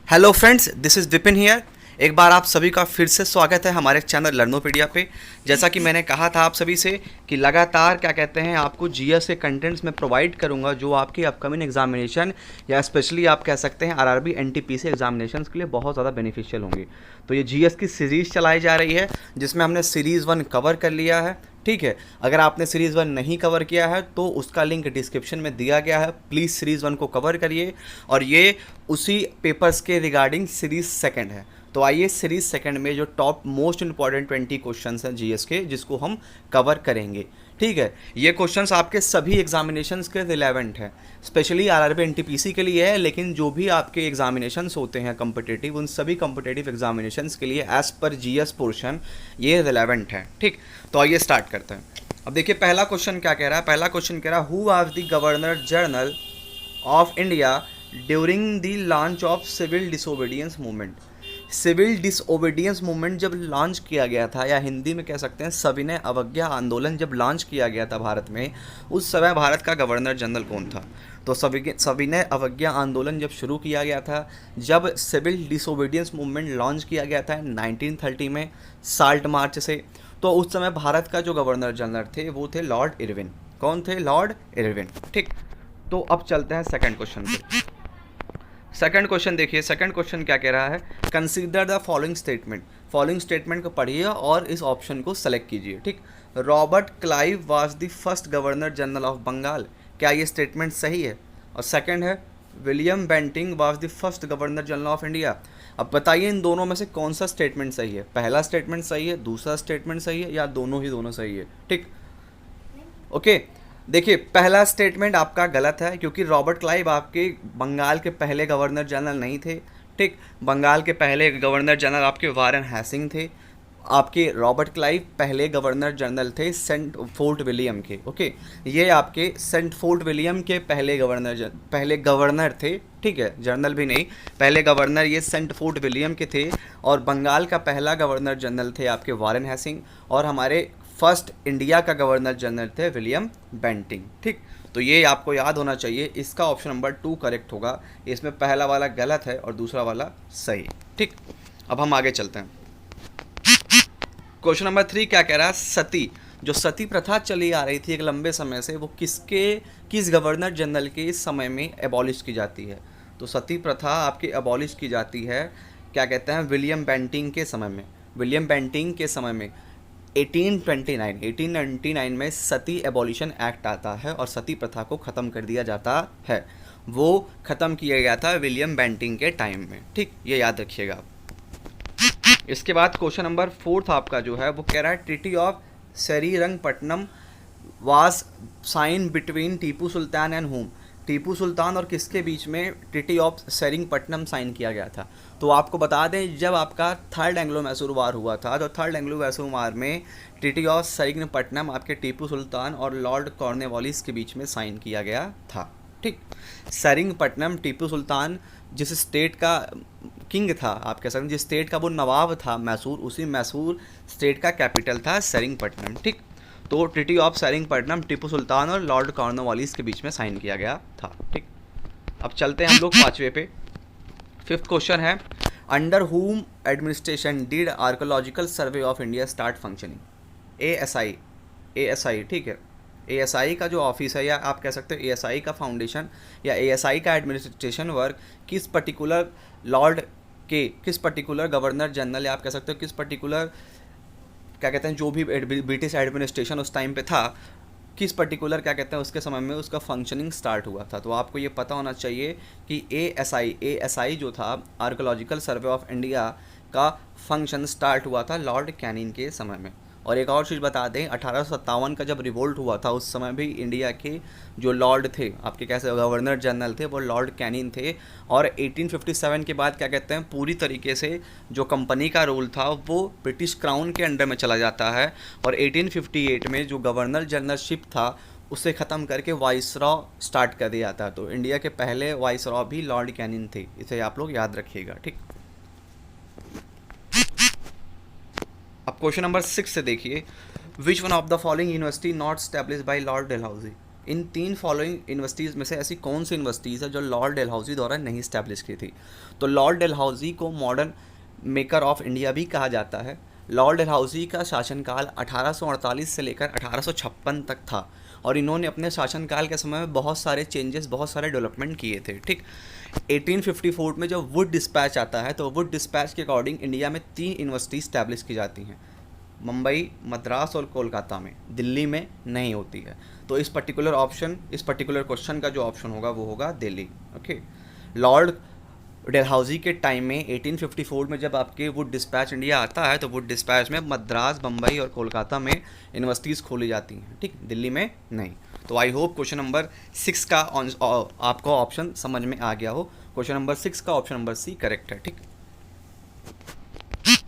Hello friends, this is Vipin here. एक बार आप सभी का फिर से स्वागत है हमारे चैनल लर्नोपीडिया पे। जैसा कि मैंने कहा था आप सभी से कि लगातार क्या कहते हैं आपको जीएस के कंटेंट्स में प्रोवाइड करूंगा जो आपकी अपकमिंग एग्जामिनेशन या स्पेशली आप कह सकते हैं आरआरबी एनटीपीसी एग्जामिनेशंस के लिए बहुत ज़्यादा बेनिफिशियल होंगी। तो ये जीएस की सीरीज़ चलाई जा रही है जिसमें हमने सीरीज़ 1 कवर कर लिया है। ठीक है, अगर आपने सीरीज़ 1 नहीं कवर किया है तो उसका लिंक डिस्क्रिप्शन में दिया गया है, प्लीज़ सीरीज़ 1 को कवर करिए। और ये उसी पेपर्स के रिगार्डिंग सीरीज़ सेकंड है। तो आइए सीरीज़ सेकंड में जो टॉप मोस्ट इंपॉर्टेंट 20 क्वेश्चंस हैं जीएस के जिसको हम कवर करेंगे। ठीक है, ये क्वेश्चंस आपके सभी एग्जामिनेशंस के रिलेवेंट हैं, स्पेशली आरआरबी एनटीपीसी के लिए है, लेकिन जो भी आपके एग्जामिनेशंस होते हैं कम्पिटिटिव, उन सभी कम्पिटिटिव एग्जामिनेशंस के लिए एज पर जीएस पोर्शन ये रिलेवेंट है। ठीक, तो आइए स्टार्ट करते हैं। अब देखिए पहला क्वेश्चन क्या कह रहा है। पहला क्वेश्चन कह रहा है who was the governor general of India during the launch of civil disobedience movement. Civil disobedience movement जब लॉन्च किया गया था, या हिंदी में कह सकते हैं सविनय अवज्ञा आंदोलन जब लॉन्च किया गया था भारत में, उस समय भारत का गवर्नर जनरल कौन था? तो सविनय अवज्ञा आंदोलन जब शुरू किया गया था, जब सिविल डिसओबीडियंस मूवमेंट लॉन्च किया गया था 1930 में साल्ट मार्च से, तो उस समय भारत का जो गवर्नर जनरल थे वो थे लॉर्ड इरविन। कौन थे? Lord Irwin. ठीक, तो अब चलते हैं सेकंड क्वेश्चन पे। सेकंड क्वेश्चन देखिए, सेकंड क्वेश्चन क्या कह रहा है। Consider the following statement. Following statement को पढ़िए और इस ऑप्शन को सेलेक्ट कीजिए। ठीक, Robert Clive was the first governor general of Bengal. क्या ये स्टेटमेंट सही है? और सेकंड है William Bentinck was the first governor general of India. अब बताइए इन दोनों में से कौन सा स्टेटमेंट सही है? पहला स्टेटमेंट सही है, दूसरा स्टेटमेंट सही है, या दोनों ही दोनों सही है? ठीक, ओके। देखिए पहला स्टेटमेंट आपका गलत है क्योंकि रॉबर्ट क्लाइव आपके बंगाल के पहले गवर्नर जनरल नहीं थे। ठीक, बंगाल के पहले गवर्नर जनरल आपके वारेन हैसिंग थे। आपके रॉबर्ट क्लाइव पहले गवर्नर जनरल थे सेंट फोर्ट विलियम के। ओके, ये आपके सेंट फोर्ट विलियम के पहले गवर्नर थे। ठीक है, जनरल भी नहीं, पहले गवर्नर ये सेंट फोर्ट विलियम के थे। और बंगाल का पहला गवर्नर जनरल थे आपके वारेन हैसिंग, और हमारे फर्स्ट इंडिया का गवर्नर जनरल थे विलियम बेंटिंग। ठीक, तो ये आपको याद होना चाहिए। इसका ऑप्शन नंबर 2 करेक्ट होगा। इसमें पहला वाला गलत है और दूसरा वाला सही। ठीक, अब हम आगे चलते हैं। क्वेश्चन नंबर 3 क्या कह रहा है। सती, जो सती प्रथा चली आ रही थी एक लंबे समय से, वो किस गवर्नर जनरल के समय में एबॉलिश की जाती है? तो सती प्रथा आपकी एबॉलिश की जाती है क्या कहते हैं विलियम बेंटिंग के समय में। विलियम बेंटिंग के समय में 1829 में सती एबॉलिशन एक्ट आता है और सती प्रथा को ख़त्म कर दिया जाता है। वो ख़त्म किया गया था विलियम बेंटिंग के टाइम में। ठीक, ये याद रखिएगा। इसके बाद क्वेश्चन नंबर 4 आपका जो है वो कह रहा है treaty of Srirangapatnam was sign between Tipu Sultan and home. Tipu Sultan और किसके बीच में ट्रीटी ऑफ सेरिंगपट्टनम साइन किया गया था? तो आपको बता दें जब आपका थर्ड एंग्लो मैसूर वार हुआ था, तो थर्ड एंग्लो मैसूर वार में ट्रीटी ऑफ सेरिंगपट्टनम आपके टीपू सुल्तान और लॉर्ड कॉर्नवालिस के बीच में साइन किया गया था। ठीक, सेरिंगपट्टनम टीपू सुल्तान जिस स्टेट का किंग था, आप कह सकते हैं जिस स्टेट का वो नवाब था मैसूर, उसी मैसूर स्टेट का कैपिटल था सेरिंगपट्टनम। ठीक, तो ट्रीटी ऑफ सेरिंगपट्टनम टीपू सुल्तान और लॉर्ड कॉर्नवालिस के बीच में साइन किया गया था। ठीक, अब चलते हैं हम लोग पाँचवें पे। फिफ्थ क्वेश्चन है अंडर हुम administration did archaeological survey of India start functioning. ASI. ठीक है, एएसआई का जो ऑफिस है, या आप कह सकते हो एएसआई का फाउंडेशन या एएसआई का एडमिनिस्ट्रेशन वर्क किस पर्टिकुलर लॉर्ड के, किस पर्टिकुलर गवर्नर जनरल, या आप कह सकते हो किस पर्टिकुलर क्या कहते हैं जो भी ब्रिटिश एडमिनिस्ट्रेशन उस टाइम पे था, किस पर्टिकुलर क्या कहते हैं उसके समय में उसका फंक्शनिंग स्टार्ट हुआ था। तो आपको ये पता होना चाहिए कि एएसआई जो था आर्कोलॉजिकल सर्वे ऑफ इंडिया का फंक्शन स्टार्ट हुआ था लॉर्ड कैनिंग के समय में। और एक और चीज़ बता दें 1857 का जब रिवोल्ट हुआ था उस समय भी इंडिया के जो लॉर्ड थे आपके कैसे गवर्नर जनरल थे वो लॉर्ड कैनिंग थे। और 1857 के बाद क्या कहते हैं पूरी तरीके से जो कंपनी का रोल था वो ब्रिटिश क्राउन के अंडर में चला जाता है। और 1858 में जो गवर्नर जनरलशिप था उसे ख़त्म करके वाइसरॉ स्टार्ट कर दिया जाता है। तो इंडिया के पहले वाइसरॉ भी लॉर्ड कैनिंग थे, इसे आप लोग याद रखिएगा। ठीक, अब क्वेश्चन नंबर 6 से देखिए विच one of the following university not establish bye Lord Dalhousie. In 3 following universities में से ऐसी कौन सी यूनिवर्सिटीज़ है जो लॉर्ड डलहौजी द्वारा नहीं इस्टेब्लिश की थी? तो लॉर्ड डलहौजी को मॉडर्न मेकर ऑफ इंडिया भी कहा जाता है। लॉर्ड डलहौजी का शासनकाल 1848 से लेकर 1856 तक था और इन्होंने अपने शासनकाल के समय में बहुत सारे चेंजेस, बहुत सारे डेवलपमेंट किए थे। ठीक, 1854 में जब वुड डिस्पैच आता है तो वुड डिस्पैच के अकॉर्डिंग इंडिया में 3 यूनिवर्सिटी इस्टेब्लिश की जाती हैं, मुंबई, मद्रास और कोलकाता में, दिल्ली में नहीं होती है। तो इस पर्टिकुलर क्वेश्चन का जो ऑप्शन होगा वो होगा दिल्ली। ओके, लॉर्ड डलहौजी के टाइम में 1854 में जब आपके वुड डिस्पैच इंडिया आता है तो वुड डिस्पैच में मद्रास, बम्बई और कोलकाता में यूनिवर्सिटीज़ खोली जाती हैं। ठीक, दिल्ली में नहीं। तो आई होप क्वेश्चन नंबर 6 का आपको ऑप्शन समझ में आ गया हो। क्वेश्चन नंबर 6 का ऑप्शन नंबर सी करेक्ट है। ठीक,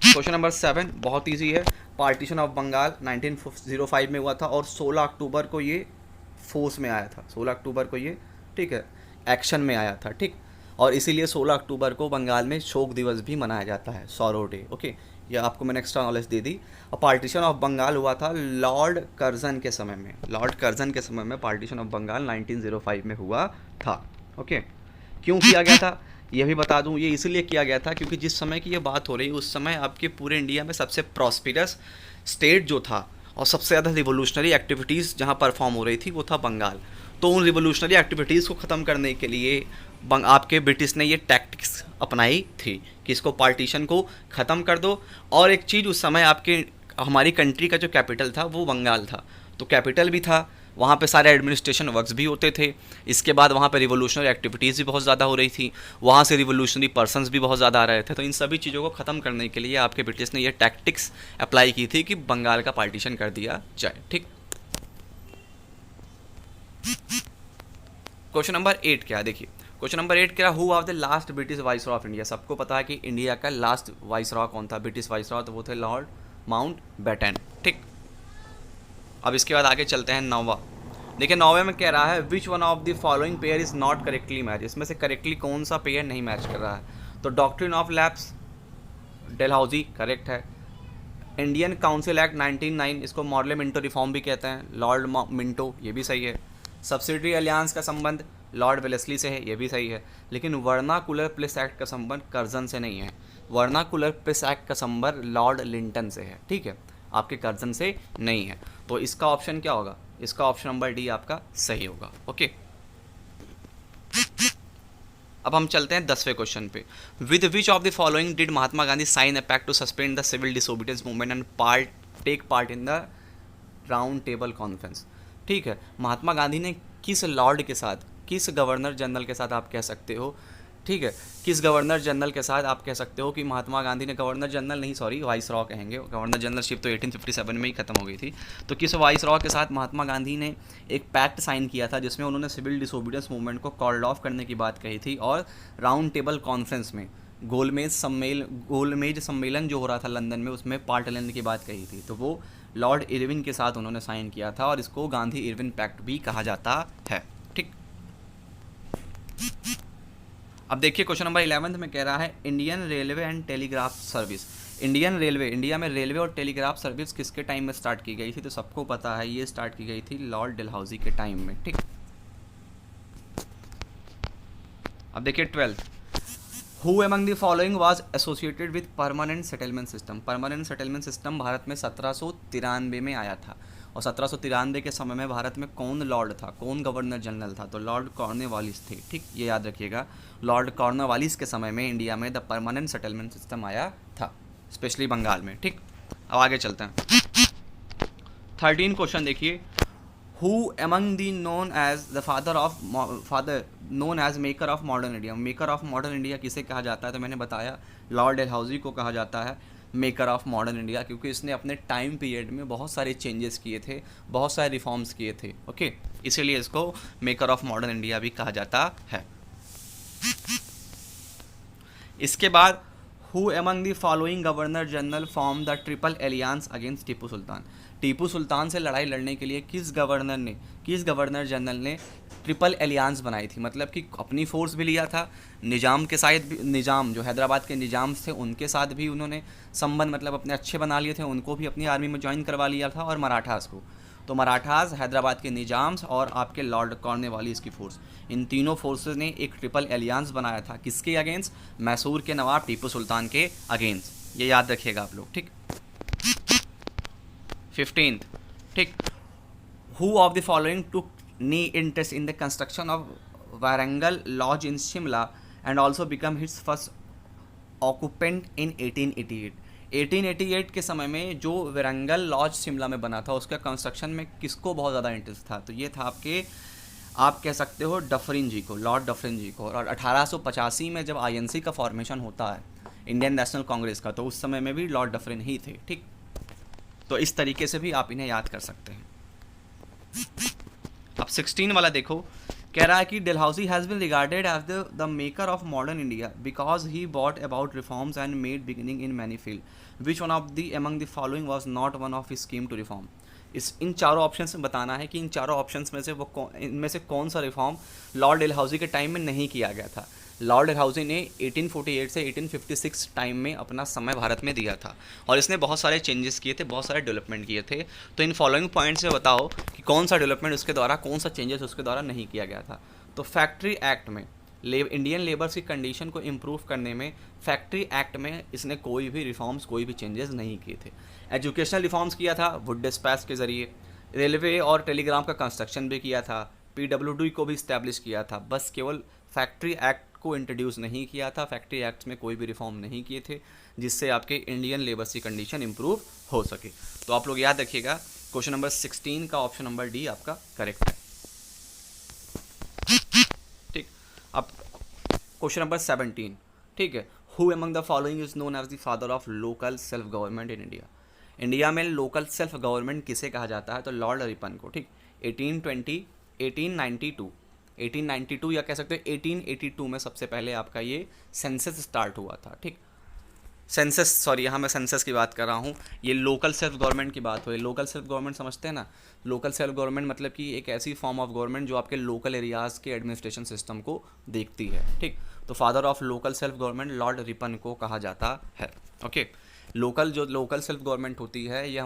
क्वेश्चन नंबर 7 बहुत ईजी है। पार्टीशन ऑफ बंगाल 1905 में हुआ था और 16 अक्टूबर को ये फोर्स में आया था। 16 अक्टूबर को ये, ठीक है, एक्शन में आया था। ठीक, और इसीलिए 16 अक्टूबर को बंगाल में शोक दिवस भी मनाया जाता है, सॉरो डे। ओके, ये आपको मैंने एक्स्ट्रा नॉलेज दे दी। और पार्टीशन ऑफ बंगाल हुआ था लॉर्ड कर्जन के समय में। लॉर्ड कर्जन के समय में पार्टीशन ऑफ बंगाल 1905 में हुआ था। ओके, क्यों किया गया था ये भी बता दूं। ये इसलिए किया गया था क्योंकि जिस समय की ये बात हो रही है उस समय आपके पूरे इंडिया में सबसे प्रॉस्पिरस स्टेट जो था और सबसे ज़्यादा रिवोल्यूशनरी एक्टिविटीज़ जहाँ परफॉर्म हो रही थी वो था बंगाल। तो उन रिवोल्यूशनरी एक्टिविटीज़ को ख़त्म करने के लिए आपके ब्रिटिश ने ये टैक्टिक्स अपनाई थी कि इसको पार्टीशन को ख़त्म कर दो। और एक चीज़, उस समय आपके हमारी कंट्री का जो कैपिटल था वो बंगाल था, तो कैपिटल भी था, वहाँ पे सारे एडमिनिस्ट्रेशन वर्क्स भी होते थे। इसके बाद वहाँ पे रिवोल्यूशनरी एक्टिविटीज़ भी बहुत ज़्यादा हो रही थी, वहाँ से रिवोल्यूशनरी पर्सन्स भी बहुत ज़्यादा आ रहे थे। तो इन सभी चीज़ों को ख़त्म करने के लिए आपके ब्रिटिश ने ये टैक्टिक्स अप्लाई की थी कि बंगाल का पार्टीशन कर दिया जाए। ठीक, क्वेश्चन नंबर 8 क्या है, देखिए क्वेश्चन नंबर 8 क्या, who of the last British viceroy of India. सबको पता है कि इंडिया का लास्ट वाइसरॉय कौन था, ब्रिटिश वाइसरॉय, तो वो थे लॉर्ड माउंट बैटन। ठीक, अब इसके बाद आगे चलते हैं 9वां। देखिए 9वें में कह रहा है विच one of the following pair is not correctly match. इसमें से करेक्टली कौन सा पेयर नहीं मैच कर रहा है। तो doctrine of lapse Dalhousie correct है। इंडियन काउंसिल एक्ट 1909, इसको मॉडल मिंटो रिफॉर्म भी कहते हैं, लॉर्ड मिंटो, ये भी सही है। सब्सिडरी अलियांस का संबंध लॉर्ड वेलेस्ली से है, ये भी सही है। लेकिन वर्नाकुलर प्लेस एक्ट का संबंध कर्जन से नहीं है। वर्नाकुलर प्लेस एक्ट का संबंध लॉर्ड लिंटन से है। ठीक है, आपके कर्जन से नहीं है। तो इसका ऑप्शन क्या होगा, इसका ऑप्शन नंबर डी आपका सही होगा। ओके, अब हम चलते हैं 10वें क्वेश्चन पे। With which of the following did Mahatma Gandhi sign a pact to suspend the civil disobedience movement and take part in the round table conference. ठीक है, महात्मा गांधी ने किस लॉर्ड के साथ, किस गवर्नर जनरल के साथ आप कह सकते हो, ठीक है, किस गवर्नर जनरल के साथ आप कह सकते हो कि महात्मा गांधी ने, गवर्नर जनरल नहीं सॉरी वाइसरॉय कहेंगे, गवर्नर जनरलशिप तो 1857 में ही ख़त्म हो गई थी। तो किस वाइसरॉय के साथ महात्मा गांधी ने एक पैक्ट साइन किया था जिसमें उन्होंने सिविल डिसोबीडियंस मूवमेंट को कॉल्ड ऑफ करने की बात कही थी और राउंड टेबल कॉन्फ्रेंस में गोलमेज सम्मेलन जो हो रहा था लंदन में उसमें पार्ट लेने की बात कही थी। तो वो लॉर्ड इरविन के साथ उन्होंने साइन किया था और इसको गांधी इरविन पैक्ट भी कहा जाता है। ठीक, अब देखिए क्वेश्चन नंबर 11 में कह रहा है Indian railway and telegraph service. Indian railway, India में रेलवे और टेलीग्राफ सर्विस किसके टाइम में स्टार्ट की गई थी। तो सबको पता है ये स्टार्ट की गई थी लॉर्ड डलहौजी के टाइम में। ठीक, अब देखिए 12, who among the following was associated with permanent settlement system. Permanent settlement system Bharat में 1793 में आया था और 1793 के समय में भारत में कौन लॉर्ड था, कौन गवर्नर जनरल था, तो लॉर्ड कॉर्नवालिस थे। ठीक, ये याद रखिएगा, लॉर्ड कॉर्नवालिस के समय में इंडिया में द परमानेंट सेटलमेंट सिस्टम आया था, स्पेशली बंगाल में। ठीक, अब आगे चलते हैं 13 क्वेश्चन देखिए, who among the known as the father known as maker of modern India. Maker of modern India किसे कहा जाता है, तो मैंने बताया लॉर्ड डलहौजी को कहा जाता है मेकर ऑफ मॉडर्न इंडिया, क्योंकि इसने अपने टाइम पीरियड में बहुत सारे चेंजेस किए थे, बहुत सारे रिफॉर्म्स किए थे। ओके, इसीलिए इसको मेकर ऑफ मॉडर्न इंडिया भी कहा जाता है। इसके बाद who among the following governor general form the triple alliance against Tipu Sultan. Tipu Sultan से लड़ाई लड़ने के लिए किस गवर्नर जनरल ने ट्रिपल एलियांस बनाई थी, मतलब कि अपनी फोर्स भी लिया था, निज़ाम के साथ भी, निज़ाम जो हैदराबाद के निज़ाम थे उनके साथ भी उन्होंने संबंध मतलब अपने अच्छे बना लिए थे, उनको भी अपनी आर्मी में ज्वाइन करवा लिया था और मराठास को। तो मराठास, हैदराबाद के निजाम्स और आपके लॉर्ड कॉर्नवालिस की फोर्स, इन तीनों फोर्सेस ने एक ट्रिपल एलियंस बनाया था। किसके अगेंस्ट? मैसूर के नवाब टीपू सुल्तान के अगेंस्ट। ये याद रखिएगा आप लोग, ठीक। 15th, ठीक, who of the following took keen interest in the construction of Warangal lodge in Shimla and also become its first occupant in 1888। 1888 के समय में जो वारंगल लॉज शिमला में बना था, उसका कंस्ट्रक्शन में किसको बहुत ज़्यादा इंटरेस्ट था? तो ये था आपके, आप कह सकते हो डफरिन जी को, लॉर्ड डफरिन जी को। और 1885 में जब आईएनसी का फॉर्मेशन होता है, इंडियन नेशनल कांग्रेस का, तो उस समय में भी लॉर्ड डफरिन ही थे, ठीक। तो इस तरीके से भी आप इन्हें याद कर सकते हैं। अब 16 वाला देखो, कह रहा है कि Dalhousie has been regarded as the maker of modern India because he bought about reforms and made beginning in many field which one of the among the following was not one of his scheme to reform. इन चारों options में बताना है कि इन चारों options में से इनमें से कौन सा रिफॉर्म लॉर्ड डलहौजी के टाइम में नहीं किया गया था। लॉर्ड डलहौजी ने 1848 से 1856 टाइम में अपना समय भारत में दिया था और इसने बहुत सारे चेंजेस किए थे, बहुत सारे डेवलपमेंट किए थे। तो इन फॉलोइंग पॉइंट्स से बताओ कि कौन सा डेवलपमेंट उसके द्वारा, कौन सा चेंजेस उसके द्वारा नहीं किया गया था। तो फैक्ट्री एक्ट में इंडियन लेबर्स की कंडीशन को इम्प्रूव करने में फैक्ट्री एक्ट में इसने कोई भी रिफॉर्म्स, कोई भी चेंजेस नहीं किए थे। एजुकेशनल रिफॉर्म्स किया था वुड डिस्पैच के ज़रिए, रेलवे और टेलीग्राफ का कंस्ट्रक्शन भी किया था, पीडब्ल्यूडी को भी इस्टेब्लिश किया था। बस केवल फैक्ट्री एक्ट को इंट्रोड्यूस नहीं किया था, फैक्ट्री एक्ट में कोई भी रिफॉर्म नहीं किए थे जिससे आपके इंडियन लेबर्स की कंडीशन इंप्रूव हो सके। तो आप लोग याद रखिएगा, क्वेश्चन नंबर 16 का ऑप्शन नंबर डी आपका करेक्ट है, ठीक। अब क्वेश्चन नंबर 17, ठीक है, who among the following is known as the father of local self government in India. India में लोकल सेल्फ गवर्नमेंट किसे कहा जाता है? तो लॉर्ड रिपन को, ठीक। 1892 या कह सकते हो 1882 में सबसे पहले आपका ये सेंसस स्टार्ट हुआ था, ठीक। सेंसस, सॉरी, यहाँ मैं सेंसस की बात कर रहा हूँ, ये लोकल सेल्फ गवर्नमेंट की बात हो रही है। लोकल सेल्फ गवर्नमेंट समझते हैं ना? लोकल सेल्फ गवर्नमेंट मतलब कि एक ऐसी फॉर्म ऑफ गवर्नमेंट जो आपके लोकल एरियाज़ के एडमिनिस्ट्रेशन सिस्टम को देखती है, ठीक। तो father of local self government Lord Ripon को कहा जाता है, ओके। लोकल सेल्फ गवर्नमेंट होती है, ये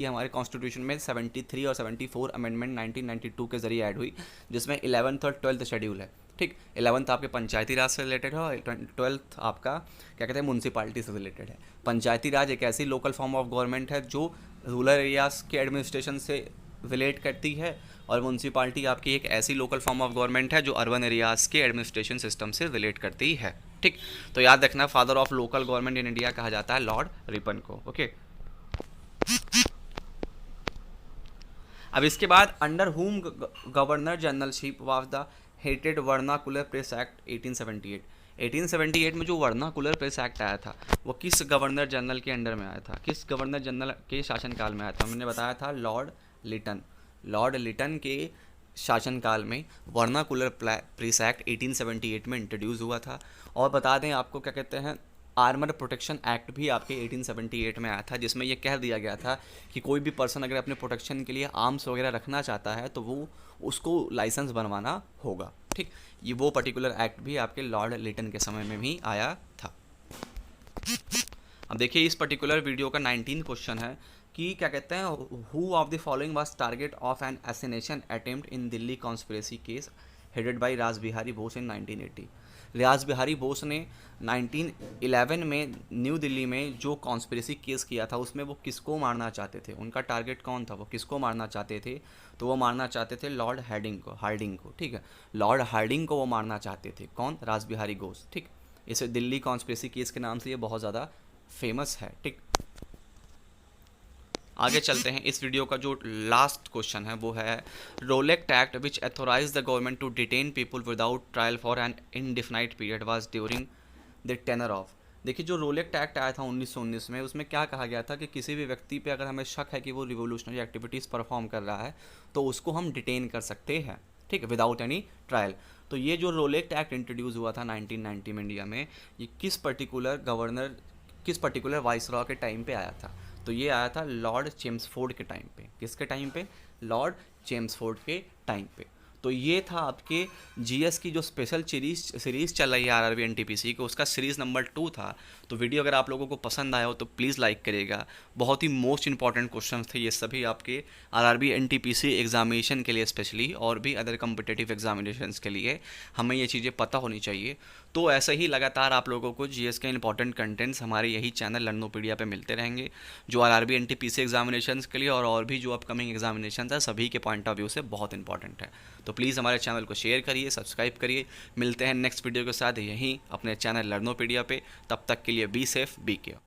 हमारे कॉन्स्टिट्यूशन में 73 और 74 अमेंडमेंट 1992 के जरिए ऐड हुई, जिसमें 11th और 12th शेड्यूल है, ठीक। 11th आपके पंचायती राज से रिलेटेड है और 12th आपका क्या कहते हैं म्यूनसिपालिटी से रिलेटेड है। पंचायती राज एक ऐसी लोकल फॉर्म ऑफ गवर्नमेंट है जो रूरल एरियाज़ के एडमिनिस्ट्रेशन से रिलेट करती है, और म्यूनसिपालिटी आपकी एक ऐसी लोकल फॉर्म ऑफ गवर्नमेंट है जो अर्बन एरियाज़ के एडमिनिस्ट्रेशन सिस्टम से रिलेट करती है, ठीक। तो याद रखना, father of local government in India कहा जाता है लॉर्ड रिपन को, ओके। अब इसके बाद अंडर हुम governor generalship was the hated vernacular press act 1878। 1878 में जो वर्नाकुलर प्रेस एक्ट आया था वो किस गवर्नर जनरल के अंडर में आया था? किस गवर्नर जनरल के शासनकाल में आया था? मैंने बताया था लॉर्ड लिटन। लॉर्ड लिटन के शासनकाल में वर्नाकुलर प्रेस एक्ट 1878 में इंट्रोड्यूस हुआ था। और बता दें आपको, क्या कहते हैं, आर्मर प्रोटेक्शन एक्ट भी आपके 1878 में आया था, जिसमें यह कह दिया गया था कि कोई भी पर्सन अगर अपने प्रोटेक्शन के लिए आर्म्स वगैरह रखना चाहता है तो वो उसको लाइसेंस बनवाना होगा, ठीक। ये वो पर्टिकुलर एक्ट भी आपके लॉर्ड लिटन के समय में भी आया था। अब देखिए, इस पर्टिकुलर वीडियो का 19 क्वेश्चन है कि क्या कहते हैं, who of the following was target of an assassination attempt in Delhi conspiracy case headed by Raj Bihari Bose in 1980। Raj Bihari Bose ने 1911 में न्यू दिल्ली में जो कॉन्स्पिरेसी केस किया था उसमें वो किसको मारना चाहते थे? उनका टारगेट कौन था? वो किसको मारना चाहते थे? तो वो मारना चाहते थे लॉर्ड हार्डिंग को, ठीक है। लॉर्ड हार्डिंग को वो मारना चाहते थे। कौन? राज बिहारी बोस, ठीक। इसे दिल्ली कॉन्स्पिरेसी केस के नाम से ये बहुत ज़्यादा फेमस है, ठीक। आगे चलते हैं। इस वीडियो का जो लास्ट क्वेश्चन है वो है Rowlatt act which authorize the government to detain people without trial for an indefinite period was during the tenure of. देखिए, जो रोलेक्ट एक्ट आया था 1919 में, उसमें क्या कहा गया था कि किसी भी व्यक्ति पे अगर हमें शक है कि वो रिवोल्यूशनरी एक्टिविटीज़ परफॉर्म कर रहा है तो उसको हम डिटेन कर सकते हैं, ठीक है, विदाउट एनी ट्रायल। तो ये जो रोलेक्ट एक्ट इंट्रोड्यूस हुआ था 1990 में इंडिया में, ये किस पर्टिकुलर वाइसरॉय के टाइम पे आया था? तो ये आया था लॉर्ड चेम्सफोर्ड के टाइम पे। किसके टाइम पे? लॉर्ड चेम्सफोर्ड के टाइम पे। तो ये था आपके जीएस की जो स्पेशल सीरीज़ चल रही है आरआरबी एनटीपीसी की, उसका सीरीज़ नंबर 2 था। तो वीडियो अगर आप लोगों को पसंद आया हो तो प्लीज़ लाइक करिएगा। बहुत ही मोस्ट इंपॉर्टेंट क्वेश्चन थे ये सभी आपके आरआरबी एनटीपीसी एग्जामिनेशन के लिए स्पेशली, और भी अदर कम्पिटेटिव एग्जामिनेशंस के लिए हमें ये चीज़ें पता होनी चाहिए। तो ऐसे ही लगातार आप लोगों को जीएस के इंपॉर्टेंट कंटेंट्स हमारे यही चैनल लर्नोपीडिया पे मिलते रहेंगे, जो आरआरबी एनटीपीसी एग्जामिनेशंस के लिए और भी जो अपकमिंग एग्जामिनेशन है सभी के पॉइंट ऑफ व्यू से बहुत इंपॉर्टेंट है। तो प्लीज़ हमारे चैनल को शेयर करिए, सब्सक्राइब करिए। मिलते हैं नेक्स्ट वीडियो के साथ यहीं अपने चैनल लर्नोपीडिया पे। तब तक के लिए बी सेफ, बी केयर।